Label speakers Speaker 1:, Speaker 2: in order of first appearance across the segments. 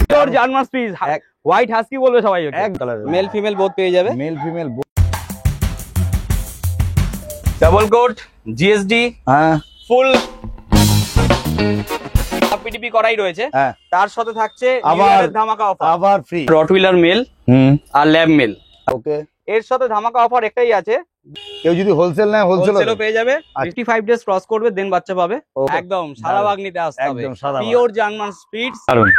Speaker 1: Pure German Spitz white husky বলবে সবাই,
Speaker 2: এক কালার,
Speaker 1: মেল ফিমেল বোথ পেয়ে যাবে।
Speaker 2: Male female
Speaker 1: double coat GSD,
Speaker 2: হ্যাঁ
Speaker 1: ফুল পিটিপি করাই রয়েছে।
Speaker 2: হ্যাঁ,
Speaker 1: তার সাথে থাকছে
Speaker 2: আবার
Speaker 1: ধামাকা অফার,
Speaker 2: আবার ফ্রি
Speaker 1: রটউইলার মেল আর ল্যাব মেল।
Speaker 2: ওকে,
Speaker 1: এর সাথে ধামাকা অফার একটাই আছে,
Speaker 2: কেউ যদি হোলসেল নেয় হোলসেলও
Speaker 1: পেয়ে যাবে। 55 ডেজ ক্রস করবে দেন বাচ্চা পাবে। একদম সাদা বাগ নিতে আসতে হবে,
Speaker 2: একদম সাদা
Speaker 1: পিওর জার্মান স্পিচ।
Speaker 2: দারুন।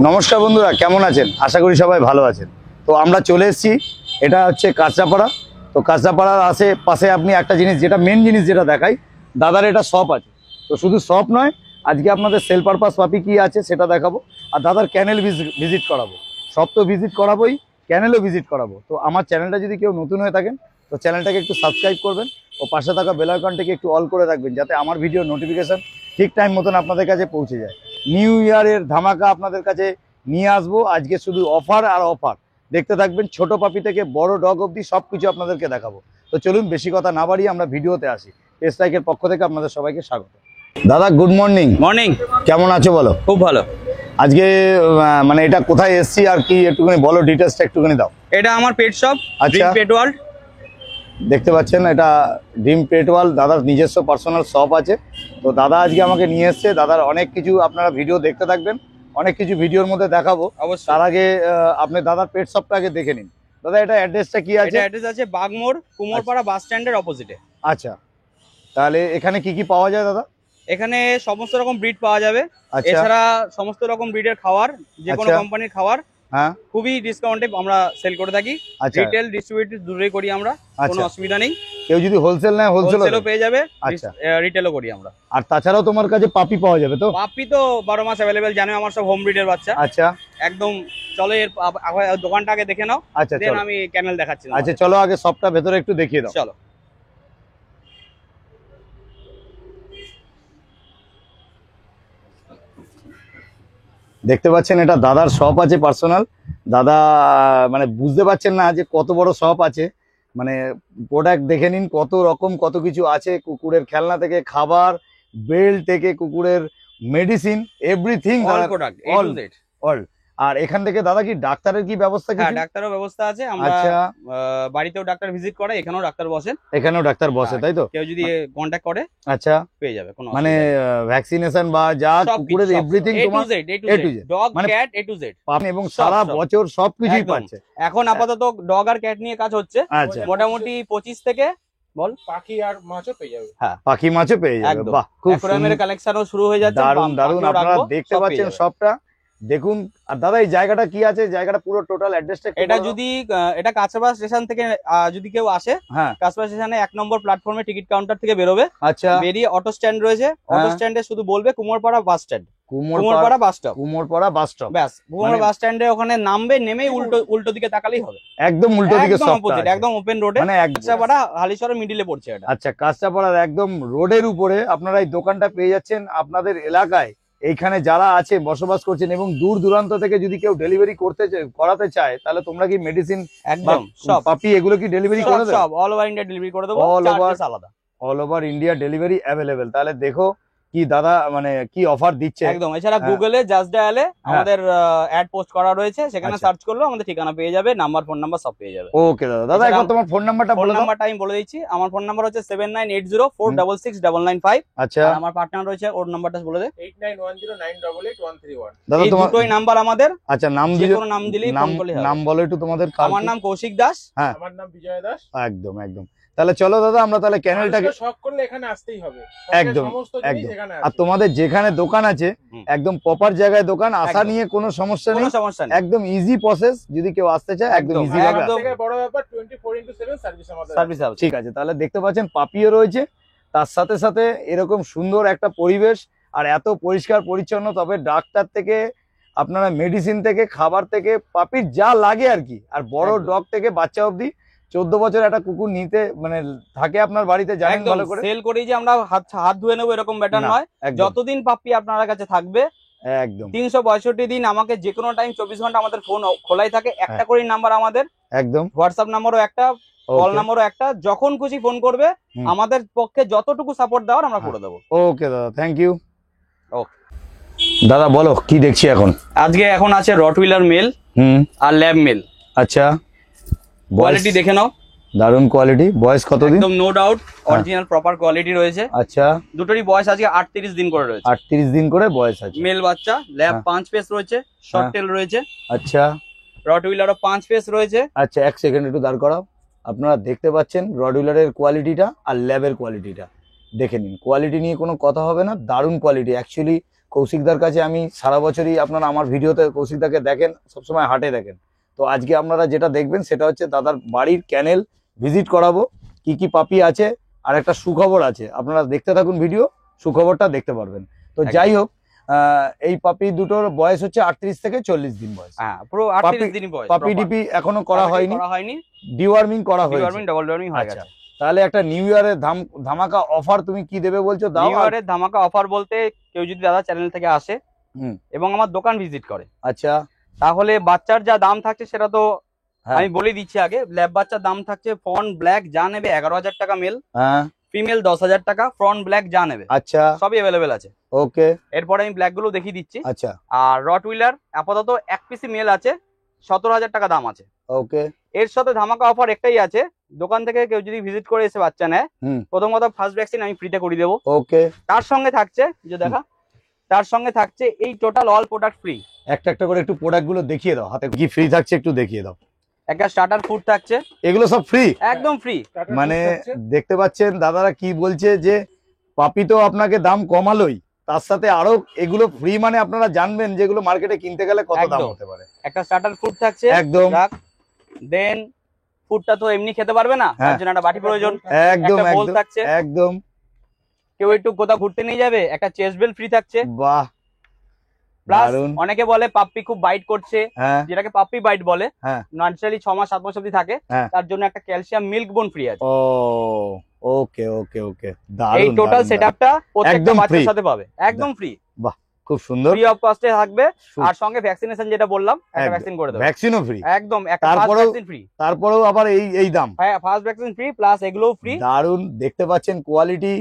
Speaker 2: নমস্কার বন্ধুরা, কেমন আছেন? আশা করি সবাই ভালো আছেন। তো আমরা চলে এসেছি, এটা হচ্ছে কাঁচরাপাড়া। তো কাঁচরাপাড়ার আশেপাশে আপনি একটা জিনিস, যেটা মেন জিনিস যেটা দেখাই, দাদার এটা শপ আছে। তো শুধু শপ নয়, আজকে আপনাদের সেল পারপাস পাপি কি আছে সেটা দেখাবো, আর দাদার ক্যানেল ভিজিট করাবো। সব তো ভিজিট করাবোই, ক্যানেলও ভিজিট করাবো। তো আমার চ্যানেলটা যদি কেউ নতুন হয়ে থাকেন তো চ্যানেলটাকে একটু সাবস্ক্রাইব করবেন ও পাশে থাকা বেল আইকনটাকে একটু অল করে রাখবেন, যাতে আমার ভিডিও নোটিফিকেশন ঠিক টাইম মতন আপনাদের কাছে পৌঁছে যায়। নিউ ইয়ারের ধামাকা আপনাদের কাছে নিয়ে আসবো আজকে, শুধু অফার আর অফার। দেখতে থাকবেন, ছোট পাপি থেকে বড় ডগ অবধি সব কিছু আপনাদেরকে দেখাবো। তো চলুন বেশি কথা না বাড়িয়ে আমরা ভিডিওতে আসি। পেস্ট্রাইকের পক্ষ থেকে আপনাদের সবাইকে স্বাগত। দাদা গুড মর্নিং।
Speaker 1: মর্নিং,
Speaker 2: কেমন আছো বলো?
Speaker 1: খুব ভালো।
Speaker 2: আজকে মানে এটা কোথায় এসছি আর কি একটুখানি বলো, ডিটেলসটা একটুখানি দাও।
Speaker 1: এটা আমার পেট শপ,
Speaker 2: আচ্ছা,
Speaker 1: পেট ওয়ার্ল্ড।
Speaker 2: দেখতে পাচ্ছেন এটা ড্রিম পেট ওয়ার্ল্ড, দাদার নিজস্ব পার্সোনাল শপ আছে। তো দাদা আজকে আমাকে নিয়ে এসছে, দাদার অনেক কিছু আপনারা ভিডিও দেখতে থাকবেন, অনেক কিছু ভিডিওর মধ্যে দেখাবো।
Speaker 1: অবশ্যই।
Speaker 2: তার আগে আপনি দাদার পেট শপটা আগে দেখে নিন। দাদা এটা অ্যাড্রেসটা কি আছে?
Speaker 1: এটা অ্যাড্রেস আছে বাগমোড়, কুমোরপাড়া বাস স্ট্যান্ডের অপোজিটে।
Speaker 2: আচ্ছা, তাহলে এখানে কি কি পাওয়া যায় দাদা?
Speaker 1: এখানে সমস্ত রকম ব্রিড পাওয়া যাবে।
Speaker 2: আচ্ছা,
Speaker 1: এছাড়া সমস্ত রকম ব্রিডের খাবার, যে কোনো
Speaker 2: আচ্ছা।
Speaker 1: কোম্পানির খাবার
Speaker 2: হ্যাঁ,
Speaker 1: খুবই ডিসকাউন্টে আমরা সেল করে থাকি।
Speaker 2: আচ্ছা,
Speaker 1: রিটেল ডিস্ট্রিবিউটর দূরেই করি আমরা, কোনো
Speaker 2: আচ্ছা।
Speaker 1: অসুবিধা নেই।
Speaker 2: কেউ যদি হোলসেল নেয়
Speaker 1: হোলসেলও পেয়ে যাবে,
Speaker 2: আচ্ছা,
Speaker 1: রিটেলও করি আমরা।
Speaker 2: আর তাছাড়াও তোমার কাছে পাপি পাওয়া যাবে তো?
Speaker 1: পাপি তো 12 মাস অ্যাভেলেবেল, জানো আমার সব হোম ব্রিডের বাচ্চা।
Speaker 2: আচ্ছা,
Speaker 1: একদম চলো এর দোকানটা আগে দেখে নাও,
Speaker 2: আচ্ছা,
Speaker 1: দেন
Speaker 2: চলো।
Speaker 1: আমি ক্যানেল দেখাচ্ছি।
Speaker 2: আচ্ছা চলো, আগে সবটা ভেতরে একটু দেখিয়ে দাও।
Speaker 1: চলো।
Speaker 2: দেখতে পাচ্ছেন এটা দাদার শপ আছে পার্সোনাল। দাদা মানে বুঝতে পারছেন না যে কত বড় শপ আছে, মানে প্রোডাক্ট দেখে নিন, কত রকম কত কিছু আছে। কুকুরের খেলনা থেকে খাবার, বেল্ট থেকে কুকুরের medicine, everything
Speaker 1: all product A to Z
Speaker 2: all. আর এখান থেকে দাদা কি ডাক্তারের কি ব্যবস্থা?
Speaker 1: হ্যাঁ,
Speaker 2: কি
Speaker 1: ডাক্তারের ব্যবস্থা আছে। আমরা
Speaker 2: আচ্ছা,
Speaker 1: বাড়িতেও ডাক্তার ভিজিট করে, এখানেও ডাক্তার বসেন।
Speaker 2: এখানেও ডাক্তার বসে তাই তো?
Speaker 1: কেউ যদি কন্টাক্ট করে
Speaker 2: আচ্ছা,
Speaker 1: পেয়ে যাবে, কোনো
Speaker 2: মানে ভ্যাকসিনেশন বা যা কুকুরের এভরিথিং তোমার
Speaker 1: A to Z, dog cat A to Z
Speaker 2: পাবেন, এবং সারা বছর সবকিছুই পাচ্ছে।
Speaker 1: এখন আপাতত ডগ আর ক্যাট নিয়ে কাজ হচ্ছে।
Speaker 2: আচ্ছা,
Speaker 1: মোটামুটি 25 থেকে বল
Speaker 3: পাখি আর মাছও পেয়ে যাবে।
Speaker 1: হ্যাঁ,
Speaker 2: পাখি মাছও পেয়ে যাবে।
Speaker 1: একদম।
Speaker 2: বাহ, খুব
Speaker 1: অ্যাকোয়ারিয়ামের কালেকশনও শুরু হয়ে যাচ্ছে।
Speaker 2: দারুন দারুন,
Speaker 1: পাখিও
Speaker 2: আপনারা
Speaker 1: রাখবো,
Speaker 2: দেখতে
Speaker 1: সব পেয়ে
Speaker 2: পাচ্ছেন
Speaker 1: যাবে।
Speaker 2: সবটা দেখুন। আর দাদা এই জায়গাটা কি আছে, জায়গাটা পুরো টোটাল অ্যাড্রেসটা
Speaker 1: এটা যদি এটা কাঁচরাপাড়া স্টেশন থেকে যদি কেউ আসে,
Speaker 2: হ্যাঁ,
Speaker 1: কাঁচরাপাড়া স্টেশনে 1 নম্বর প্ল্যাটফর্মে টিকিট কাউন্টার থেকে বেরোবে।
Speaker 2: আচ্ছা,
Speaker 1: বেরিয়ে অটো স্ট্যান্ড রয়েছে, অটো স্ট্যান্ডে শুধু বলবে Kumorpara bus stand, Kumorpara bus stop,
Speaker 2: Kumorpara bus stop.
Speaker 1: ব্যাস কুমোরপাড়া বাস স্ট্যান্ডে ওখানে নামবে, নেমেই উল্টো দিকে তাকালেই হবে।
Speaker 2: একদম উল্টো দিকে
Speaker 1: একদম
Speaker 2: শপটা
Speaker 1: অপোজিট,
Speaker 2: আছে।
Speaker 1: একদম ওপেন রোডে,
Speaker 2: মানে
Speaker 1: কাঁচরাপাড়া হালিশহরের মিডিলে পড়ছে এটা।
Speaker 2: আচ্ছা, কাঁচরাপাড়ার একদম রোডের উপরে আপনারা এই দোকানটা পেয়ে যাচ্ছেন। আপনাদের এলাকায় এইখানে যারা আছে বসবাস করছেন এবং দূর দূরান্ত থেকে যদি কেউ ডেলিভারি করাতে চায়, তাহলে তোমরা কি মেডিসিন
Speaker 1: একদম সব
Speaker 2: পাপি এগুলো কি ডেলিভারি করে দেবে?
Speaker 1: সব অল ওভার ইন্ডিয়া ডেলিভারি করে দেবো,
Speaker 2: All over-
Speaker 1: চার্জেস আলাদা।
Speaker 2: All over India delivery available. তাহলে দেখো কি দাদা মানে কি অফার দিচ্ছে।
Speaker 1: একদম। এছাড়া
Speaker 2: হ্যাঁ।
Speaker 1: গুগলে জাস্ট ডায়ালে আমাদের অ্যাড পোস্ট করা রয়েছে, সেখানে
Speaker 2: আচ্ছা।
Speaker 1: সার্চ করলেও আমাদের ঠিকানা পেয়ে যাবে, নাম্বার, ফোন নাম্বার সব পেয়ে যাবে।
Speaker 2: ওকে দাদা, দাদা
Speaker 1: এছাড়া
Speaker 2: একবার তোমার ফোন নাম্বারটা
Speaker 1: ফোন
Speaker 2: বলে দাও।
Speaker 1: নাম্বারটা আমি বলে দিচ্ছি। আমার ফোন নাম্বার হচ্ছে 7980466995।
Speaker 2: আচ্ছা,
Speaker 1: আর আমার পার্টনার রয়েছে, ওর নাম্বারটা বলে দে।
Speaker 3: 8910988131।
Speaker 2: দাদা
Speaker 1: এই
Speaker 2: তোমার
Speaker 1: দুটোই নাম্বার আমাদের,
Speaker 2: আচ্ছা নাম
Speaker 1: যে
Speaker 2: দিয়ে
Speaker 1: কোনো নাম দিলেই
Speaker 2: নাম
Speaker 1: ফোন করলে হবে।
Speaker 2: নাম বলো একটু তোমাদের।
Speaker 1: আমার নাম কৌশিক দাস।
Speaker 2: হ্যাঁ,
Speaker 3: আমার নাম বিজয় দাস।
Speaker 2: একদম একদম। তাহলে চলো দাদা, আমরা তাহলে ক্যানেলটাকে
Speaker 3: শখ করলে এখানে আসতেই হবে।
Speaker 2: একদম,
Speaker 3: সমস্ত জিনিস
Speaker 2: একদম।
Speaker 3: এখানে
Speaker 2: আর
Speaker 3: আছে।
Speaker 2: তোমাদের যেখানে দোকান আছে
Speaker 1: হুম।
Speaker 2: একদম প্রপার জায়গায় দোকান, আসা
Speaker 1: একদম।
Speaker 2: নিয়ে কোনো সমস্যা নেই,
Speaker 1: কোনো সমস্যা নেই,
Speaker 2: একদম ইজি প্রসেস। যদি কেউ আসতে চায় একদম
Speaker 1: একদম,
Speaker 2: ইজি ভাবে
Speaker 3: সব
Speaker 1: একদম।
Speaker 3: থেকে বড় ব্যাপার 24x7 সার্ভিস আমাদের।
Speaker 1: সার্ভিস আছে।
Speaker 2: ঠিক আছে, তাহলে দেখতে পাচ্ছেন পাপিও রয়েছে, তার সাথে সাথে এরকম সুন্দর একটা পরিবেশ আর এত পরিষ্কার পরিচ্ছন্ন। তবে ডাক্তার থেকে আপনারা মেডিসিন থেকে খাবার থেকে পাপির যা লাগে আর কি, আর বড়
Speaker 1: একদম।
Speaker 2: ডগ থেকে বাচ্চা অবধি 14 বছর একটা কুকুর নিতে মানে থাকে আপনার বাড়িতে, জানেন
Speaker 1: একদম
Speaker 2: ভালো করে।
Speaker 1: সেল করি যে আমরা হাত ধুয়ে নেবো এরকম ব্যাটার
Speaker 2: না,
Speaker 1: নয়।
Speaker 2: একদম।
Speaker 1: যতদিন পাপ্পি আপনার কাছে থাকবে
Speaker 2: একদম
Speaker 1: 365 দিন আমাকে যে কোনো টাইম 24 ঘন্টা আমাদের ফোন খোলাই থাকে। একটা করে নাম্বার আমাদের,
Speaker 2: একদম
Speaker 1: হোয়াটসঅ্যাপ নাম্বারও একটা, কল
Speaker 2: Okay.
Speaker 1: নাম্বারও একটা। যখন খুশি ফোন করবে,
Speaker 2: হুম।
Speaker 1: আমাদের পক্ষে যতটুকু সাপোর্ট দেওয়ার আমরা করে দেবো।
Speaker 2: ওকে দাদা, থ্যাংক ইউ।
Speaker 1: ওকে
Speaker 2: দাদা বলো কি দেখছি এখন?
Speaker 1: আজকে এখন আছে রটউইলার মেল আর ল্যাব মেল।
Speaker 2: আচ্ছা,
Speaker 1: কোয়ালিটি দেখে নাও,
Speaker 2: দারুন কোয়ালিটি। বয়স কতদিন?
Speaker 1: একদম no doubt original proper quality রয়েছে।
Speaker 2: আচ্ছা,
Speaker 1: দুটোরই বয়স আজকে 38 দিন করে রয়েছে।
Speaker 2: 38 দিন করে বয়স আছে।
Speaker 1: মেল বাচ্চা, ল্যাব
Speaker 2: হ্যাঁ।
Speaker 1: 5 পেস রয়েছে, শর্ট
Speaker 2: হ্যাঁ।
Speaker 1: টেল রয়েছে,
Speaker 2: আচ্ছা
Speaker 1: রটউইলারও 5 পেস রয়েছে।
Speaker 2: আচ্ছা, এক সেকেন্ড একটু দাঁড় করাও। আপনারা দেখতে পাচ্ছেন রডউইলারের কোয়ালিটিটা আর ল্যাবের কোয়ালিটিটা দেখে নিন। কোয়ালিটি নিয়ে কোনো কথা হবে না, দারুণ কোয়ালিটি। অ্যাকচুয়ালি কৌশিকদার কাছে আমি সারা বছরই, আপনারা আমার ভিডিওতে কৌশিকদাকে দেখেন, সবসময় হাটে দেখেন। তো আজকে আপনারা যেটা দেখবেন সেটা হচ্ছে দাদার বাড়ির ক্যানেল ভিজিট করাবো, কি কি পাপি আছে, আর একটা সুখবর আছে। আপনারা দেখতে থাকুন ভিডিও, সুখবরটা দেখতে পারবেন। তো যাই হোক, এই পাপি দুটোর বয়স হচ্ছে 38 থেকে 40 দিন বয়স।
Speaker 1: হ্যাঁ, পুরো 38 দিনই বয়স।
Speaker 2: পাপি ডিপি এখনো করা হয়নি, ডিওয়ার্মিং করা হয়েছে।
Speaker 1: ডিওয়ার্মিং, ডাবল ডিওয়ার্মিং হয়ে
Speaker 2: আচ্ছা,
Speaker 1: গেছে।
Speaker 2: তাহলে একটা নিউ ইয়ারের ধামাকা অফার তুমি কি দেবে বলছো? দাও।
Speaker 1: নিউ ইয়ারের ধামাকা অফার বলতে, কেউ যদি দাদা চ্যানেল থেকে আসে
Speaker 2: হুম।
Speaker 1: এবং আমার দোকান ভিজিট করে,
Speaker 2: আচ্ছা,
Speaker 1: তাহলে বাচ্চার যা দাম থাকছে সেটা তো
Speaker 2: হ্যাঁ।
Speaker 1: আমি বলে দিচ্ছি আগে। ল্যাব বাচ্চার দাম থাকছে ফ্রন্ট ব্ল্যাক যা নেবে 11,000 টাকা মেল,
Speaker 2: হ্যাঁ,
Speaker 1: ফিমেল 10,000 টাকা, ফ্রন্ট ব্ল্যাক যা নেবে।
Speaker 2: আচ্ছা,
Speaker 1: সবই অ্যাভেলেবেল আছে।
Speaker 2: ওকে,
Speaker 1: এরপরে আমি ব্ল্যাক গুলো দেখিয়ে দিচ্ছি।
Speaker 2: আচ্ছা,
Speaker 1: আর রটউইলার আপাতত এক পিসি মেল আছে, 17,000 টাকা দাম আছে।
Speaker 2: ওকে,
Speaker 1: এর সাথে ধামাকা অফার একটাই আছে, দোকান থেকে কেউ যদি ভিজিট করে এসে বাচ্চা নেয়,
Speaker 2: হুম,
Speaker 1: প্রথম কথা ফার্স্ট ভ্যাকসিন আমি ফ্রিতে করে দেবো।
Speaker 2: ওকে।
Speaker 1: তার সঙ্গে থাকছে, যে দেখা, তার সঙ্গে থাকছে এই টোটাল অল প্রোডাক্ট ফ্রি।
Speaker 2: একটা একটা করে একটু প্রোডাক্ট গুলো দেখিয়ে দাও, হাতে কি ফ্রি থাকছে একটু দেখিয়ে দাও।
Speaker 1: একটা স্টার্টার ফুড থাকছে,
Speaker 2: এগুলো সব ফ্রি,
Speaker 1: একদম ফ্রি।
Speaker 2: মানে দেখতে পাচ্ছেন দাদারা কি বলছে যে পাপি তো আপনাকে দাম কমালোই, তার সাথে আরো এগুলো ফ্রি, মানে আপনারা জানবেন যেগুলো মার্কেটে কিনতে গেলে কত দাম
Speaker 1: একদম।
Speaker 2: হতে পারে।
Speaker 1: একটা স্টার্টার ফুড থাকছে,
Speaker 2: একদম।
Speaker 1: দেন ফুডটা তো এমনি খেতে পারবে না,
Speaker 2: হ্যাঁ।
Speaker 1: তার জন্য একটা বাটি প্রয়োজন,
Speaker 2: একদম
Speaker 1: একটা বোল
Speaker 2: একদম
Speaker 1: থাকছে।
Speaker 2: একদম।
Speaker 1: কেউ একটু কোথাও ঘুরতে নিয়ে যাবে, একটা চেস্ট বেল্ট ফ্রি থাকছে।
Speaker 2: বাহ,
Speaker 1: প্লাস
Speaker 2: দারুন।
Speaker 1: অনেকে বলে পাপ্পি খুব বাইট করছে,
Speaker 2: হ্যাঁ,
Speaker 1: যেটাকে পাপ্পি বাইট বলে,
Speaker 2: হ্যাঁ।
Speaker 1: ন্যাচারালি 6 মাস 7 মাস অব্দি থাকে,
Speaker 2: হ্যাঁ।
Speaker 1: তার জন্য একটা ক্যালসিয়াম মিল্ক বোন ফ্রি আছে।
Speaker 2: ও ওকে ওকে ওকে,
Speaker 1: এই
Speaker 2: দারুন।
Speaker 1: টোটাল
Speaker 2: দারুন, দারুন।
Speaker 1: সেটআপটা প্রত্যেকটা
Speaker 2: একদম
Speaker 1: বাচ্চার
Speaker 2: free।
Speaker 1: সাথে পাবে, একদম ফ্রি,
Speaker 2: খুব সুন্দর।
Speaker 1: ফ্রি অফ কস্টে থাকবে।
Speaker 2: সু-
Speaker 1: আর সঙ্গে ভ্যাকসিনেশন যেটা বললাম, একটা
Speaker 2: একদম।
Speaker 1: ভ্যাকসিন করে দেবে,
Speaker 2: ভ্যাকসিনও ফ্রি,
Speaker 1: একদম একটা ফার্স্ট
Speaker 2: তারপরেও-
Speaker 1: ভ্যাকসিন ফ্রি।
Speaker 2: তারপরেও আবার এই দাম।
Speaker 1: হ্যাঁ, ফার্স্ট ভ্যাকসিন ফ্রি প্লাস এগুলোও ফ্রি।
Speaker 2: দারুন, দেখতে পাচ্ছেন কোয়ালিটি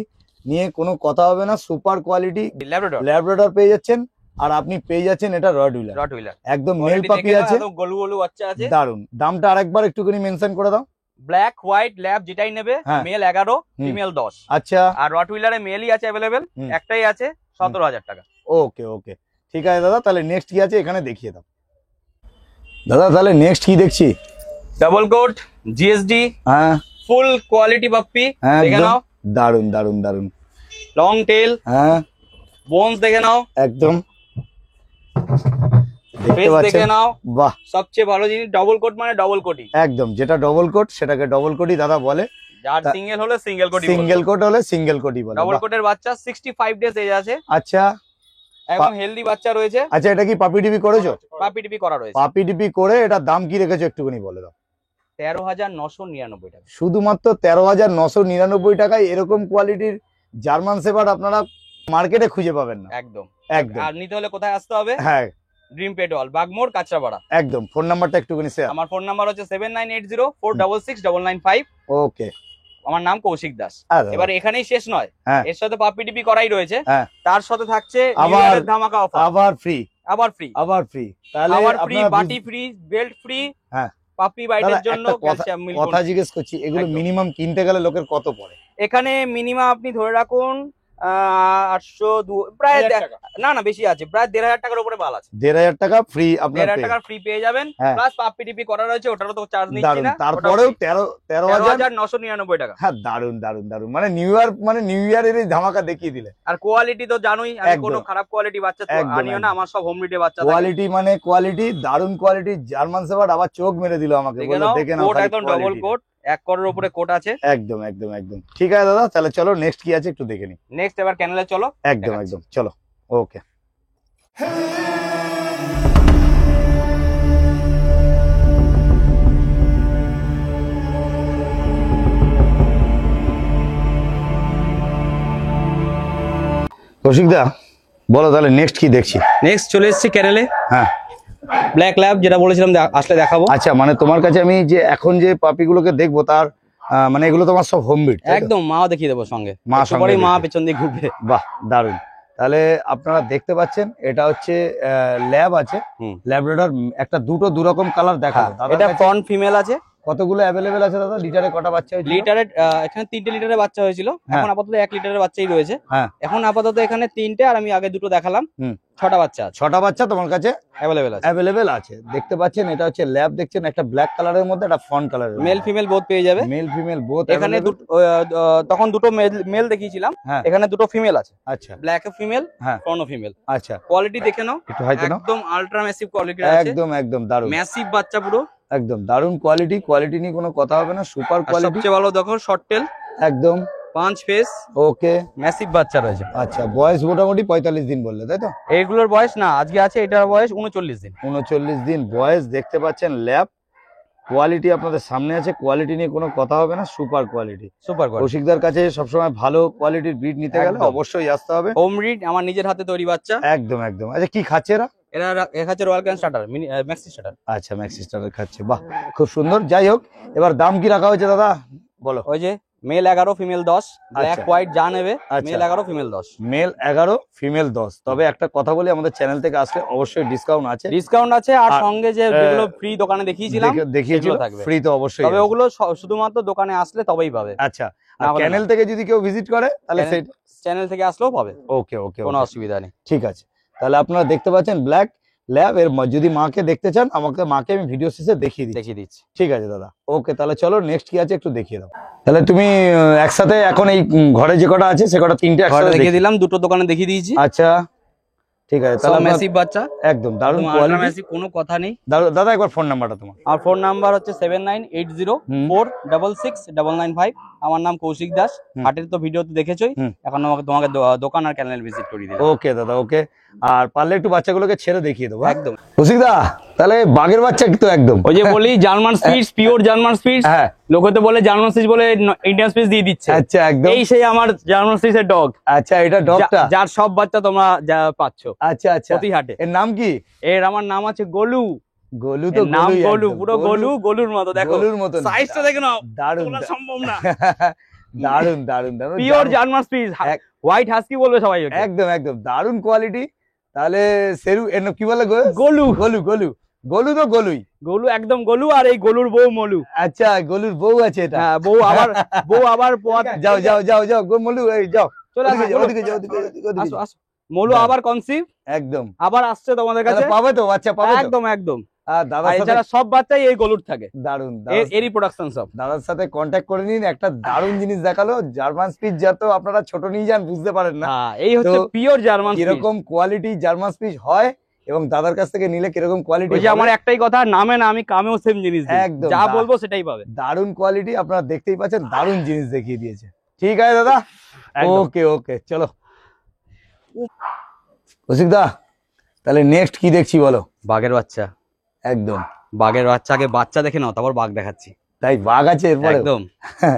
Speaker 2: নিয়ে কোনো কথা হবে না, সুপার কোয়ালিটি
Speaker 1: ল্যাব্রাডর,
Speaker 2: ল্যাব্রাডর পেয়ে যাচ্ছেন, আর আপনি পেয়ে যাচ্ছেন এটা রডউইলার,
Speaker 1: রটউইলার
Speaker 2: একদম মেল পাপি আছে।
Speaker 1: গলু গলু বাচ্চা আছে।
Speaker 2: দারুন, দামটা আরেকবার একটুখানি মেনশন করে দাও।
Speaker 1: ব্ল্যাক হোয়াইট ল্যাব যেটাই নেবে,
Speaker 2: হ্যাঁ।
Speaker 1: মেল 11,
Speaker 2: হুম।
Speaker 1: ফিমেল 10।
Speaker 2: আচ্ছা,
Speaker 1: আর রটউইলারে মেলই আছে অ্যাভেলেবেল,
Speaker 2: হুম।
Speaker 1: একটাই আছে, 17,000 টাকা।
Speaker 2: ওকে ওকে, ঠিক আছে দাদা, তাহলে নেক্সট কি আছে এখানে দেখিয়ে দাও। দাদা তাহলে নেক্সট কি দেখছি?
Speaker 1: ডাবল কোট জিএসডি
Speaker 2: হ্যাঁ
Speaker 1: ফুল কোয়ালিটি পাপ্পি,
Speaker 2: হ্যাঁ,
Speaker 1: দেখে
Speaker 2: একদম
Speaker 1: নাও।
Speaker 2: দারুন দারুন দারুন।
Speaker 1: লং টেল,
Speaker 2: হ্যাঁ
Speaker 1: বোনস দেখে নাও,
Speaker 2: একদম, দেখতে
Speaker 1: ফেস দেখে
Speaker 2: পাচ্ছেন।
Speaker 1: নাও।
Speaker 2: বাহ,
Speaker 1: সবচেয়ে ভালো জিনিস ডবল কোট মানে ডবল কোটই,
Speaker 2: একদম, যেটা ডবল কোট সেটাকে ডবল কোটই দাদা বলে,
Speaker 1: যার সিঙ্গেল হলে সিঙ্গেল কোটই,
Speaker 2: সিঙ্গেল কোট হলে সিঙ্গেল কোটই বলে।
Speaker 1: ডবল
Speaker 2: বাহ,
Speaker 1: কোটের বাচ্চা 65 ডেজ এজ আছে,
Speaker 2: আচ্ছা
Speaker 1: একদম হেলদি বাচ্চা রয়েছে।
Speaker 2: আচ্ছা, এটা কি পাপি ডিপি করেছো?
Speaker 1: পাপি টিপি করা রয়েছে।
Speaker 2: পাপি ডিপি করে এটার দাম কি রেখেছো একটুখানি বলে দাও।
Speaker 1: 13,999 টাকা।
Speaker 2: শুধুমাত্র 13,999 টাকায় এরকম কোয়ালিটির জার্মান শেপার্ড আপনারা মার্কেটে খুঁজে পাবেন না।
Speaker 1: একদম।
Speaker 2: একদম,
Speaker 1: আর নিতে হলে কোথায় আসতে হবে?
Speaker 2: হ্যাঁ
Speaker 1: ড্রিম পেট্রোল, বাগমোড়, কাঁচরাপাড়া।
Speaker 2: একদম। ফোন নাম্বারটা একটুখানি শেয়ার।
Speaker 1: আমার ফোন নাম্বার হচ্ছে 7980466995।
Speaker 2: ওকে,
Speaker 1: আমার নাম কৌশিক দাস।
Speaker 2: আর
Speaker 1: এবার এখানেই শেষ নয়,
Speaker 2: হ্যাঁ।
Speaker 1: এর সাথে পাপি টিপি করাই রয়েছে,
Speaker 2: হ্যাঁ।
Speaker 1: তার সাথে থাকছে
Speaker 2: আবার-
Speaker 1: নিউ ইয়ারের ধামাকা অফার,
Speaker 2: আবার ফ্রি,
Speaker 1: আবার ফ্রি,
Speaker 2: আবার ফ্রি, তাহলে
Speaker 1: আবার ফ্রি,
Speaker 2: আপনারা
Speaker 1: বাটি ফ্রি, বেল্ট ফ্রি,
Speaker 2: হ্যাঁ।
Speaker 1: পাপি বাইটের
Speaker 2: দাদা,
Speaker 1: জন্য
Speaker 2: একটা
Speaker 1: ক্যালসিয়াম মিল্ক।
Speaker 2: কথা জিজ্ঞেস করছি, এগুলো
Speaker 1: একদম।
Speaker 2: মিনিমাম কিনতে গেলে লোকের কত পড়ে?
Speaker 1: এখানে মিনিমাম আপনি ধরে রাখুন 800 প্রায়
Speaker 3: 1000 টাকা।
Speaker 1: না না বেশি আছে, প্রায় 1,500 টাকার উপরে মাল আছে।
Speaker 2: 1,500 টাকা ফ্রি আপনার
Speaker 1: 1,500 টাকার ফ্রি পেয়ে যাবেন,
Speaker 2: হ্যাঁ।
Speaker 1: প্লাস পাপি টিপি করা রয়েছে, ওটারও তো চার্জ নিচ্ছি
Speaker 2: দারুন।
Speaker 1: না।
Speaker 2: তারপরেও 13,000।
Speaker 1: 13,999 টাকা।
Speaker 2: হ্যাঁ, দারুন দারুন দারুন, মানে নিউ ইয়ারের এই ধামাকা দেখিয়ে দিলে।
Speaker 1: আর কোয়ালিটি তো জানোই, আমি
Speaker 2: একদম।
Speaker 1: কোনো খারাপ কোয়ালিটি বাচ্চা তো
Speaker 2: একদম,
Speaker 1: আনিও না,
Speaker 2: একদম।
Speaker 1: আমার সব হোম মেডে বাচ্চা থাকে।
Speaker 2: কোয়ালিটি মানে কোয়ালিটি, দারুন কোয়ালিটি। জার্মান শেপার্ড আবার চোখ মেরে দিল আমাকে,
Speaker 1: দেখে
Speaker 2: বললো
Speaker 1: নাও,
Speaker 2: দেখে নাও
Speaker 1: কোট
Speaker 2: খালি
Speaker 1: একদম ডবল
Speaker 2: quality।
Speaker 1: কোট, 1 করোর উপরে কোট আছে।
Speaker 2: একদম একদম একদম, ঠিক আছে দাদা, তাহলে চলো নেক্সট কি আছে একটু দেখে নি।
Speaker 1: নেক্সট এবার ক্যানেলে চলো।
Speaker 2: একদম
Speaker 1: দেখাচ্ছি।
Speaker 2: একদম, চলো। ওকে, কৌশিক দা, বলো তাহলে নেক্সট কি দেখছি।
Speaker 1: নেক্সট চলে এসেছি ক্যানেলে
Speaker 2: হ্যাঁ
Speaker 1: ব্ল্যাক ল্যাব, যেটা বলেছিলাম আসলে দেখাবো।
Speaker 2: আচ্ছা, মানে তোমার কাছে আমি যে এখন যে পাপিগুলোকে দেখবো তার মানে এগুলো তোমার সব হোম ব্রিড?
Speaker 1: একদম, মাও দেখিয়ে দেবো সঙ্গে,
Speaker 2: মা
Speaker 1: একটু
Speaker 2: সঙ্গে
Speaker 1: পরেই মা
Speaker 2: দেখিয়ে।
Speaker 1: পেছন দিয়ে ঘুরবে।
Speaker 2: বাহ, দারুণ। তাহলে আপনারা দেখতে পাচ্ছেন এটা হচ্ছে ল্যাব আছে, ল্যাবরেটর, একটা দুটো দুরকম কালার দেখাবো।
Speaker 1: এটা ফ্রন্ট ফিমেল আছে।
Speaker 2: কতগুলো অ্যাভেলেবেল আছে দাদা? লিটারে কটা বাচ্চা হয়েছিল?
Speaker 1: লিটারে এখানে 3টে লিটারের বাচ্চা হয়েছিল, এখন আপাতত 1 লিটারের বাচ্চাই রয়েছে।
Speaker 2: হ্যাঁ,
Speaker 1: এখন আপাতত এখানে 3টে, আর আমি আগে দুটো দেখালাম, 6টা বাচ্চা আছে।
Speaker 2: 6টা বাচ্চা তোমার কাছে
Speaker 1: অ্যাভেলেবেল
Speaker 2: আছে। দেখতে পাচ্ছেন এটা হচ্ছে ল্যাব, দেখছেন একটা ব্ল্যাক কালারের মধ্যে একটা ফন্ট কালারের,
Speaker 1: মেল ফিমেল বোথ পেয়ে যাবে।
Speaker 2: মেল ফিমেল বোথ
Speaker 1: এখানে তখন দুটো মেল দেখিয়েছিলাম, এখানে দুটো ফিমেল আছে।
Speaker 2: আচ্ছা,
Speaker 1: ব্ল্যাক ফিমেল,
Speaker 2: হ্যাঁ,
Speaker 1: ফ্রন্ট ফিমেল।
Speaker 2: আচ্ছা,
Speaker 1: কোয়ালিটি দেখে নাও,
Speaker 2: একটু হাইতে নাও।
Speaker 1: একদম আলট্রা ম্যাসিভ কোয়ালিটি আছে,
Speaker 2: একদম দারুণ,
Speaker 1: ম্যাসিভ বাচ্চা পুরো,
Speaker 2: একদম দারুণ কোয়ালিটি নিয়ে কোনো কথা হবে না, সুপার কোয়ালিটি।
Speaker 1: সবচেয়ে ভালো দেখো শর্ট টেল,
Speaker 2: একদম
Speaker 1: 5 ফেস,
Speaker 2: ওকে,
Speaker 1: ম্যাসিভ বাচ্চা রয়েছে।
Speaker 2: আচ্ছা, বয়স মোটামুটি 45 দিন বললে, তাই তো?
Speaker 1: এইগুলোর বয়স না, আজকে আছে এটার বয়স 39 দিন।
Speaker 2: 39 দিন বয়স। দেখতে পাচ্ছেন ল্যাব, কোয়ালিটি আপনাদের সামনে আছে, কোয়ালিটি নিয়ে কোনো কথা হবে না, সুপার কোয়ালিটি। কৌশিকদার কাছে সবসময় ভালো কোয়ালিটির ব্রিড নিতে গেলে অবশ্যই আসতে হবে।
Speaker 1: হোম ব্রিড, আমার নিজের হাতে তৈরি বাচ্চা।
Speaker 2: একদম। আচ্ছা, কি খাচ্ছে এরা?
Speaker 1: এরা খাচ্ছে royal can starter, maxi starter.
Speaker 2: আচ্ছা, ম্যাক্সি স্টার্টার খাচ্ছে, বাহ, খুব সুন্দর। যাই হোক, এবার দাম কি রাখা হয়েছে দাদা বলো?
Speaker 1: ওই যে মেল 11 ফিমেল 10, ব্ল্যাক হোয়াইট যা নেবে, মেল 11 ফিমেল 10।
Speaker 2: Mail 11 female 10। তবে একটা কথা বলি, আমাদের চ্যানেল থেকে আসলে অবশ্যই ডিসকাউন্ট আছে,
Speaker 1: আর সঙ্গে যেগুলো ফ্রি দোকানে দেখিয়েছিলাম থাকবে
Speaker 2: ফ্রি, তো অবশ্যই।
Speaker 1: তবে ওগুলো শুধুমাত্র দোকানে আসলে তবেই পাবে।
Speaker 2: আচ্ছা, আর চ্যানেল থেকে যদি কেউ ভিজিট করে তাহলে সেই
Speaker 1: চ্যানেল থেকে আসলেও পাবে।
Speaker 2: ওকে,
Speaker 1: কোনো অসুবিধা নেই।
Speaker 2: ঠিক আছে, তাহলে আপনারা দেখতে পাচ্ছেন ব্ল্যাক ল্যাব। এর যদি মাকে দেখতে চান, মাকে আমি ভিডিও শেষে দেখিয়ে দিচ্ছি। ঠিক আছে দাদা, ওকে। তাহলে চলো নেক্সট কি আছে একটু দেখিয়ে দাও। তাহলে তুমি একসাথে এখন এই ঘরে যে কটা আছে সে কটা 3টে একসাথে দেখিয়ে
Speaker 1: দিলাম, দুটো দোকানে দেখিয়ে দিয়েছি।
Speaker 2: আচ্ছা, ঠিক আছে। তাহলে
Speaker 1: ম্যাসিভ বাচ্চা,
Speaker 2: একদম দারুণ কোয়ালিটি,
Speaker 1: ম্যাসিভ, কোনো কথা নেই।
Speaker 2: দাদা একবার ফোন নাম্বারটা তোমার?
Speaker 1: আর ফোন নাম্বার হচ্ছে 7980466995। আমার নাম কৌশিক দাস। হাটের তো ভিডিও তো দেখেছোই, এখন তোমাকে দোকান আর চ্যানেল ভিজিট করিয়ে দিলাম।
Speaker 2: ওকে দাদা, ওকে। আর পারলে একটু বাচ্চাগুলোকে ছেড়ে দেখিয়ে দেবো।
Speaker 1: একদম
Speaker 2: কৌশিক দা, তাহলে বাঘের বাচ্চা তো একদম
Speaker 1: ওই যে বলি German speeds, pure German speeds.
Speaker 2: হ্যাঁ,
Speaker 1: লোকে তো বলে জার্মান স্পিডস বলে ইন্ডিয়ান স্পিডস দিয়ে দিচ্ছে।
Speaker 2: আচ্ছা, একদম
Speaker 1: এই সেই আমার জার্মান স্পিডস এর ডগ।
Speaker 2: আচ্ছা, এটা ডগটা
Speaker 1: যার সব বাচ্চা তোমরা পাচ্ছো।
Speaker 2: আচ্ছা,
Speaker 1: প্রতি হাটে।
Speaker 2: এর নাম কি?
Speaker 1: আমার নাম আছে গোলু।
Speaker 2: গোলু তো
Speaker 1: নাম গোলু, পুরো গোলুর মতো। দেখো
Speaker 2: গোলুর মতো,
Speaker 1: সাইজটা দেখে নাও,
Speaker 2: দারুণ,
Speaker 1: সম্ভব না।
Speaker 2: দারুণ
Speaker 1: pure German speeds, white husky বলবে সবাই।
Speaker 2: একদম দারুণ কোয়ালিটি। তাহলে সেরু কি বলে?
Speaker 1: গোলু।
Speaker 2: তো গোলু,
Speaker 1: একদম গোলু। আর এই গোলুর বউ মলু।
Speaker 2: আচ্ছা, গোলুর বউ আছে এটা?
Speaker 1: বউ আবার
Speaker 2: যাও মলু, এই যাও,
Speaker 1: চলে
Speaker 2: ওদিকে যাও।
Speaker 1: মলু আবার কনসিভ,
Speaker 2: একদম
Speaker 1: আবার আসছে তোমাদের কাছে।
Speaker 2: পাবে তো বাচ্চা, পাবে
Speaker 1: একদম।
Speaker 2: দাদা
Speaker 1: সব বাচ্চাই এই গলুর থাকে।
Speaker 2: দারুণ,
Speaker 1: এরই প্রোডাকশন সব।
Speaker 2: দাদার সাথে কন্ট্যাক্ট করে নিন। একটা দারুণ জিনিস দেখালো, জার্মান স্পিচ, যত আপনারা ছোট নিয়ে যান বুঝতে পারেন না।
Speaker 1: এই হচ্ছে পিওর জার্মান স্পিচ।
Speaker 2: কিরকম কোয়ালিটি জার্মান স্পিচ হয় এবং দাদার কাছ থেকে নিলে কিরকম কোয়ালিটি।
Speaker 1: আমার একটাই কথা, নামে না আমি কামেও সেম জিনিস দিই,
Speaker 2: একদম
Speaker 1: যা বলবো সেটাই পাবে।
Speaker 2: দারুণ কোয়ালিটি, আপনারা দেখতেই পাচ্ছেন, দারুণ জিনিস দেখিয়ে দিয়েছে। ঠিক আছে দাদা, ওকে, চলো কৌশিক দা, তাহলে নেক্সট কি দেখছি বলো?
Speaker 1: বাঘের বাচ্চা।
Speaker 2: একদম
Speaker 1: বাঘের বাচ্চা, আগে বাচ্চা দেখে নাও, তারপর বাঘ দেখাচ্ছি।
Speaker 2: তাই বাঘ আছে এরপরে?
Speaker 1: একদম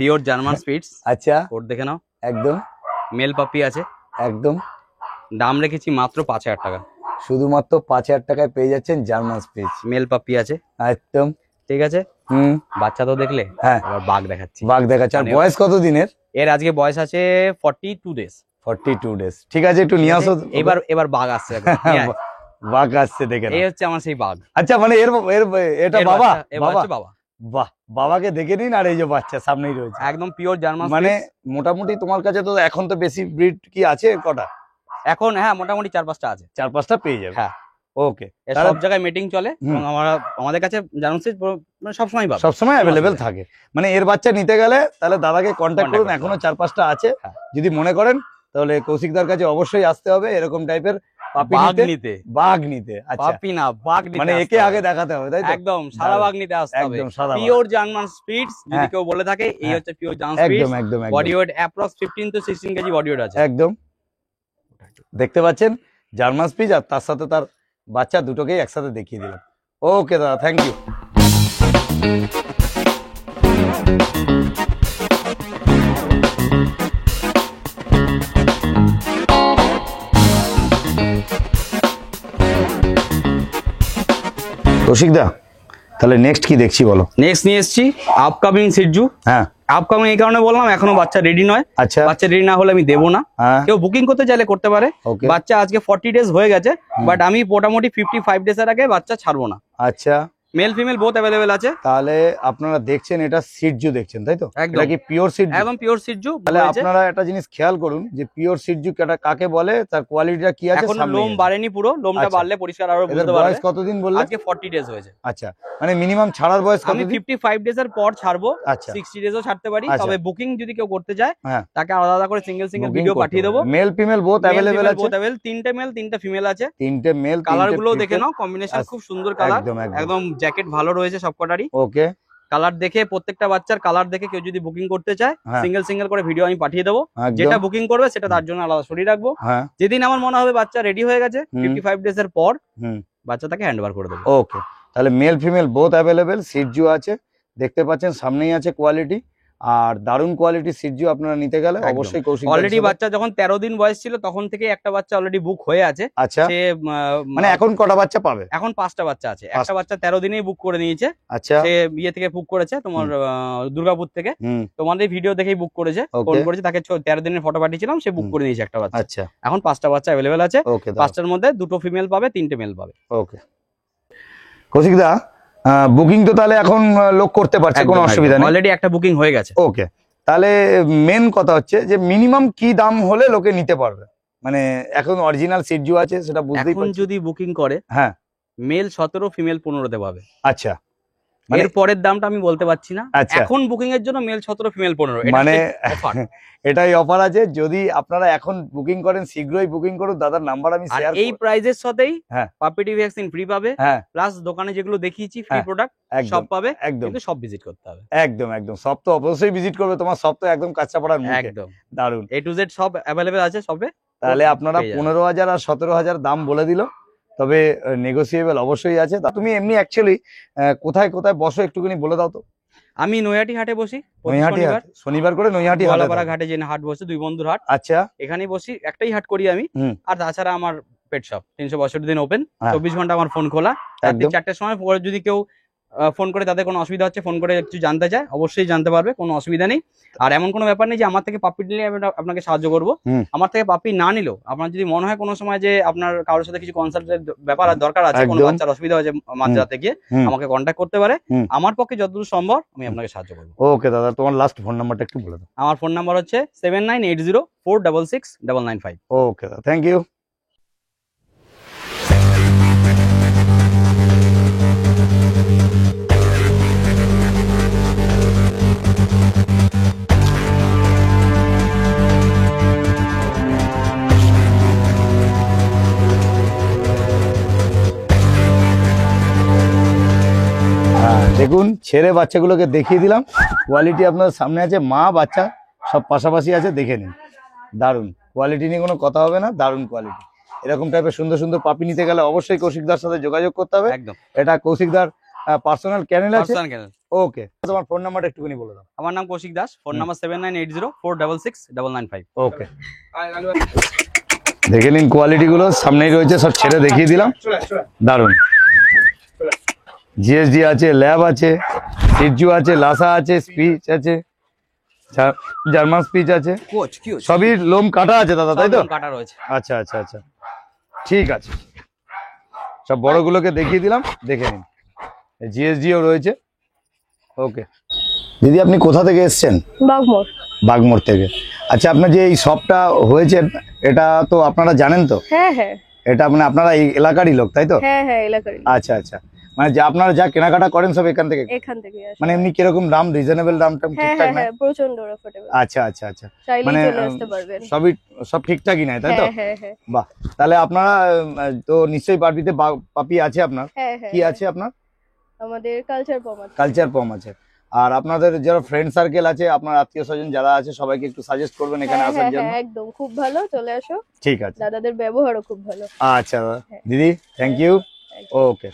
Speaker 1: পিওর জার্মান স্পিডস।
Speaker 2: আচ্ছা,
Speaker 1: ওর দেখে নাও,
Speaker 2: একদম
Speaker 1: মেল পাপি আছে।
Speaker 2: একদম
Speaker 1: দাম রেখেছি মাত্র 5000 টাকা।
Speaker 2: শুধুমাত্র 5000 টাকায় পেয়ে যাচ্ছেন জার্মান স্পিচ,
Speaker 1: মেল পাপি আছে।
Speaker 2: একদম
Speaker 1: ঠিক আছে। বাচ্চা তো দেখলে,
Speaker 2: হ্যাঁ,
Speaker 1: এবার বাঘ দেখাচ্ছি।
Speaker 2: বাঘ দেখাচ্ছি। আর বয়স কত দিনের?
Speaker 1: এর আজকে বয়স আছে 42 ডেজ।
Speaker 2: 42 ডেজ, ঠিক আছে, একটু নিয়ে আসো।
Speaker 1: এবার বাঘ আসছে,
Speaker 2: বাঘ আসছে, দেখে
Speaker 1: এই হচ্ছে আমার সেই বাঘ।
Speaker 2: আচ্ছা, মানে এটা বাবা?
Speaker 1: বাবা,
Speaker 2: বাবাকে দেখে নিন। আর এই যে বাচ্চা সামনেই রয়েছে,
Speaker 1: একদম পিওর জার্মান।
Speaker 2: মানে মোটামুটি তোমার কাছে তো এখন তো বেশি ব্রিড কি আছে কটা
Speaker 1: এখন? হ্যাঁ, মোটামুটি 4-5টা আছে।
Speaker 2: 4-5টা পেয়ে যাবে।
Speaker 1: হ্যাঁ,
Speaker 2: ওকে।
Speaker 1: সব জায়গায় মিটিং চলে এবং আমাদের কাছে জার্মান স্পিচ সবসময় পাবে,
Speaker 2: সবসময় অ্যাভেলেবেল থাকে। মানে এর বাচ্চা নিতে গেলে তাহলে দাদাকে কন্ট্যাক্ট করুন, এখনো 4-5টা আছে। যদি মনে করেন তাহলে কৌশিকদার কাছে অবশ্যই আসতে হবে এরকম টাইপের বাঘ নিতে। আচ্ছা, মানে একে আগে দেখাতে হবে, তাই তো?
Speaker 1: একদম সাদা বাঘ নিতে আসতে হবে,
Speaker 2: একদম সাদা
Speaker 1: পিওর জার্মান স্পিডস। যদি কেউ বলে থাকে এই হচ্ছে পিওর জার্মান স্পিডস।
Speaker 2: একদম
Speaker 1: body weight approx 15 to 16 KG body weight আছে।
Speaker 2: একদম দেখতে পাচ্ছেন জার্মান স্পিচ, আর তার সাথে তার বাচ্চা দুটোকেই একসাথে দেখিয়ে দিলাম। ওকে দাদা, থ্যাংক ইউ। কৌশিকদা তাহলে নেক্সট কি দেখছি বলো।
Speaker 1: নেক্সট নিয়ে এসেছি আপকামিং সিজু।
Speaker 2: হ্যাঁ
Speaker 1: আপকামিং এই কারণে বললাম, এখনো বাচ্চা রেডি নয়।
Speaker 2: আচ্ছা
Speaker 1: বাচ্চা রেডি না হলে আমি দেবো না।
Speaker 2: হ্যাঁ
Speaker 1: কেউ বুকিং করতে চাইলে করতে পারে।
Speaker 2: ওকে
Speaker 1: বাচ্চা আজকে 40 ডেজ হয়ে গেছে, বাট আমি মোটামুটি 55 ডেজ এর আগে বাচ্চা ছাড়বো না।
Speaker 2: আচ্ছা
Speaker 1: মেল ফিমেল বোথ অ্যাভেলেবেল আছে।
Speaker 2: তাহলে আপনারা দেখছেন এটা সিজু দেখছেন তাই তো?
Speaker 1: একদম।
Speaker 2: এটা কি পিওর সিজু?
Speaker 1: একদম পিওর সিজু।
Speaker 2: তাহলে আপনারা একটা জিনিস খেয়াল করুন যে পিওর সিজু কাকে বলে, তার কোয়ালিটিটা কি আছে।
Speaker 1: এখন
Speaker 2: সামনে
Speaker 1: লোম বাড়েনি পুরো, লোমটা
Speaker 2: আচ্ছা।
Speaker 1: বাড়লে পরিষ্কার আরো
Speaker 2: এদের
Speaker 1: বুঝতে পারবে।
Speaker 2: বয়স কতদিন বললেন?
Speaker 1: আজকে 40 ডেজ হয়েছে।
Speaker 2: আচ্ছা মানে মিনিমাম ছাড়ার বয়স
Speaker 1: আমি
Speaker 2: কতদিন?
Speaker 1: 55 ডেজ এর পর ছাড়বো।
Speaker 2: আচ্ছা
Speaker 1: 60 ডেজও ছাড়তে পারি।
Speaker 2: আচ্ছা।
Speaker 1: তবে বুকিং যদি কেউ করতে চায়
Speaker 2: হ্যাঁ
Speaker 1: তাকে আলাদা আলাদা করে সিঙ্গেল ভিডিও পাঠিয়ে দেবো।
Speaker 2: মেল ফিমেল বোথ অ্যাভেলেবেল আছে।
Speaker 1: Both available. 3টে মেল 3টে ফিমেল আছে।
Speaker 2: 3টে মেল।
Speaker 1: কালার গুলো দেখে নাও, কম্বিনেশন খুব সুন্দর কালার।
Speaker 2: একদম একদম
Speaker 1: একদম জ্যাকেট ভালো রয়েছে সবকটারই।
Speaker 2: ওকে
Speaker 1: কালার দেখে প্রত্যেকটা বাচ্চার কালার দেখে কেউ যদি বুকিং করতে চায়
Speaker 2: হ্যাঁ।
Speaker 1: সিঙ্গেল করে ভিডিও আমি পাঠিয়ে দেবো।
Speaker 2: একদম।
Speaker 1: যেটা বুকিং করবে সেটা তার জন্য আলাদা সরিয়ে রাখবো।
Speaker 2: হ্যাঁ
Speaker 1: যেদিন আমার মনে হবে বাচ্চা রেডি হয়ে গেছে 55 ডেজ এর পর
Speaker 2: হুম
Speaker 1: বাচ্চা তাকে হ্যান্ড ওভার করে দেবো।
Speaker 2: ওকে তাহলে মেল ফিমেল বোথ অ্যাভেলেবেল। সিজু আছে, দেখতে পাচ্ছেন সামনেই আছে কোয়ালিটি, আর দারুণ কোয়ালিটি সিজু আপনারা নিতে গেলে
Speaker 1: একদম।
Speaker 2: অবশ্যই কৌশিক
Speaker 1: অলরেডি বাচ্চা যখন 13 দিন বয়স ছিল তখন থেকে একটা বাচ্চা অলরেডি বুক হয়ে আছে।
Speaker 2: আচ্ছা
Speaker 1: সে
Speaker 2: মানে এখন কটা বাচ্চা পাবে?
Speaker 1: এখন 5টা বাচ্চা আছে। একটা বাচ্চা 13 দিনেই বুক করে নিয়েছে।
Speaker 2: আচ্ছা
Speaker 1: সে বিয়ে থেকে বুক করেছে তোমার দুর্গাপুর থেকে।
Speaker 2: হুম
Speaker 1: তোমাদের ভিডিও দেখেই বুক করেছে,
Speaker 2: Okay.
Speaker 1: ফোন করেছে, তাকে 13 দিনের ফটো পাঠিয়েছিলাম, সে বুক করে নিয়েছে একটা বাচ্চা।
Speaker 2: আচ্ছা
Speaker 1: এখন 5টা বাচ্চা অ্যাভেলেবেল আছে।
Speaker 2: ওকে
Speaker 1: 5টার মধ্যে 2টো ফিমেল পাবে, 3টে মেল পাবে।
Speaker 2: ওকে কৌশিকদা বুকিং তো তাহলে এখন লোক করতে পারছে, কোনো অসুবিধা নেই।
Speaker 1: অলরেডি একটা বুকিং হয়ে গেছে।
Speaker 2: ওকে তাহলে মেন কথা হচ্ছে যে মিনিমাম কি দাম হলে লোকে নিতে পারবে? মানে এখন অরিজিনাল সিজু আছে সেটা বুঝতেই
Speaker 1: এখন
Speaker 2: পারছি।
Speaker 1: যদি বুকিং করে
Speaker 2: হ্যাঁ
Speaker 1: মেল 17 ফিমেল 15তে পাবে।
Speaker 2: আচ্ছা মানে
Speaker 1: এর পরের দামটা আমি বলতে পারছি না।
Speaker 2: আচ্ছা।
Speaker 1: এখন বুকিং এর জন্য মেল 17 ফিমেল 15
Speaker 2: মানে
Speaker 1: অফার।
Speaker 2: এটাই অফার আছে। যদি আপনারা এখন বুকিং করেন শীঘ্রই বুকিং করুন। দাদার নাম্বার আমি
Speaker 1: আর
Speaker 2: শেয়ার
Speaker 1: এই প্রাইজের সাথেই
Speaker 2: হ্যাঁ।
Speaker 1: পাপিটি ভ্যাকসিন ফ্রি পাবে,
Speaker 2: হ্যাঁ
Speaker 1: প্লাস দোকানে যেগুলো দেখিয়েছি ফ্রি
Speaker 2: হ্যাঁ,
Speaker 1: প্রোডাক্ট
Speaker 2: একদম
Speaker 1: সব পাবে।
Speaker 2: একদম
Speaker 1: কিন্তু সব ভিজিট করতে হবে।
Speaker 2: একদম একদম সব তো অবশ্যই ভিজিট করবে। তোমার সব তো একদম কাঁচাপাড়ার মুখে।
Speaker 1: একদম
Speaker 2: দারুন।
Speaker 1: A to Z সব অ্যাভেলেবেল আছে সবে।
Speaker 2: তাহলে আপনারা
Speaker 1: পেয়ে যাবেন।
Speaker 2: 15,000 আর 17,000 দাম বলে দিল, তবে নেগোসিয়েবল অবশ্যই আছে। তা তুমি এমনি অ্যাকচুয়ালি কোথায় কোথায় বসো একটুখানি বলে দাও তো।
Speaker 1: আমি নৈহাটি হাটে বসি প্রতি
Speaker 2: নৈহাটি
Speaker 1: শনিবার।
Speaker 2: হাট, শনিবার করে নৈহাটি হাটে
Speaker 1: গোয়ালাপাড়া
Speaker 2: থাকো।
Speaker 1: ঘাটে যে হাট বসে, দুই বন্ধুর হাট,
Speaker 2: আচ্ছা
Speaker 1: এখানেই বসি। একটাই হাট করি আমি।
Speaker 2: হুম।
Speaker 1: আর তাছাড়া আমার পেট শপ 362 দিন ওপেন,
Speaker 2: হ্যাঁ।
Speaker 1: 24 ঘন্টা আমার ফোন খোলা। রাত্রি
Speaker 2: একদম।
Speaker 1: 4টার সময় পরে যদি কেউ ফোন করে তাদের কোনো অসুবিধা হচ্ছে, ফোন করে কিছু জানতে চায়, অবশ্যই জানতে পারবে, কোনো অসুবিধা নেই। আর এমন কোনো ব্যাপার নেই যে আমার থেকে পাপ্পি নিলে আমি আপনাকে সাহায্য করবো।
Speaker 2: হুম।
Speaker 1: আমার থেকে পাপ্পি না নিলেও আপনার যদি মনে হয় কোনো সময় যে আপনার কারোর সাথে কিছু কনসাল্টের ব্যাপার আর দরকার আছে, কোনো
Speaker 2: একদম।
Speaker 1: বাচ্চার অসুবিধা হয়েছে মাঝরাতে গিয়ে,
Speaker 2: হুম।
Speaker 1: আমাকে কন্ট্যাক্ট করতে পারে।
Speaker 2: হুম।
Speaker 1: আমার পক্ষে যতদূর সম্ভব আমি আপনাকে সাহায্য করবো।
Speaker 2: ওকে দাদা, তোমার লাস্ট ফোন নাম্বারটা একটু বলে দাও।
Speaker 1: আমার ফোন নাম্বার হচ্ছে 7980466995।
Speaker 2: ওকে দাদা, থ্যাংক ইউ। দেখুন ছেড়ে বাচ্চাগুলোকে দেখিয়ে দিলাম, কোয়ালিটি আপনার সামনে আছে, মা বাচ্চা সব পাশাপাশি আছে, দেখে নিন। দারুণ কোয়ালিটি নিয়ে কোনো কথা হবে না, দারুণ কোয়ালিটি। এরকম টাইপের সুন্দর সুন্দর পাপি নিতে গেলে অবশ্যই কৌশিকদার সাথে যোগাযোগ করতে হবে।
Speaker 1: একদম
Speaker 2: এটা কৌশিকদার পার্সোনাল চ্যানেল আছে।
Speaker 1: Personal channel.
Speaker 2: ওকে, তোমার ফোন নাম্বারটা একটুখানি বলে দাও।
Speaker 1: আমার নাম Koushik Das, phone number 7980466995।
Speaker 2: Okay, দেখে নিন কোয়ালিটি গুলো সামনেই রয়েছে, সব ছেড়ে দেখিয়ে দিলাম। দারুণ। জিএসডি আছে, ল্যাব আছে, সিজু আছে, লাসা আছে, স্পিচ আছে, জার্মান স্পিচ আছে,
Speaker 1: কোচ কি
Speaker 2: সবই লোম কাটা আছে দাদা, তাই তো?
Speaker 1: কাটা রয়েছে।
Speaker 2: আচ্ছা আচ্ছা আচ্ছা, ঠিক আছে। সব বড়গুলোকে দেখিয়ে দিলাম, দেখে নিন। জিএসডিও রয়েছে। ওকে দিদি, আপনি কোথা থেকে এসেছেন?
Speaker 4: বাগমোড়।
Speaker 2: বাগমোড় থেকে। আচ্ছা, আপনার যে এই শপটা হয়েছে এটা তো আপনারা জানেন তো?
Speaker 4: হ্যাঁ হ্যাঁ
Speaker 2: এটা মানে আপনারা এই এলাকারই লোক, তাই তো?
Speaker 4: হ্যাঁ হ্যাঁ এলাকারই।
Speaker 2: আচ্ছা আচ্ছা, মানে যে আপনারা যা কেনাকাটা করেন সব এখান থেকে?
Speaker 4: এখান থেকে আসে।
Speaker 2: মানে এমনি কিরকম দাম? রিজনেবল দামটা
Speaker 4: হ্যাঁ
Speaker 2: ঠিকঠাক
Speaker 4: হ্যাঁ
Speaker 2: না?
Speaker 4: হ্যাঁ প্রচন্ড অ্যাফোর্ডেবল।
Speaker 2: আচ্ছা আচ্ছা আচ্ছা,
Speaker 4: চাইলেই
Speaker 2: মানে
Speaker 4: চলে আসতে পারবেন।
Speaker 2: সব ঠিকঠাকই নাই, তাই তো?
Speaker 4: হ্যাঁ হ্যাঁ হ্যাঁ
Speaker 2: বাহ, তাহলে আপনারা তো নিশ্চয়ই বারবিতে পাপি আছে আপনার?
Speaker 4: হ্যাঁ হ্যাঁ
Speaker 2: কি আছে আপনার?
Speaker 4: আমাদের কালচার পম আছে।
Speaker 2: কালচার পম আছে। আর আপনাদের যারা ফ্রেন্ড সার্কেল আছে, আপনার আত্মীয় স্বজন যারা আছে, সবাইকে একটু সাজেস্ট করবেন এখানে
Speaker 4: হ্যাঁ
Speaker 2: আসার
Speaker 4: হ্যাঁ
Speaker 2: জন্য।
Speaker 4: হ্যাঁ একদম, খুব ভালো, চলে আসো।
Speaker 2: ঠিক আছে
Speaker 4: দাদাদের ব্যবহারও খুব ভালো।
Speaker 2: আচ্ছা দিদি, থ্যাংক ইউ। ওকে।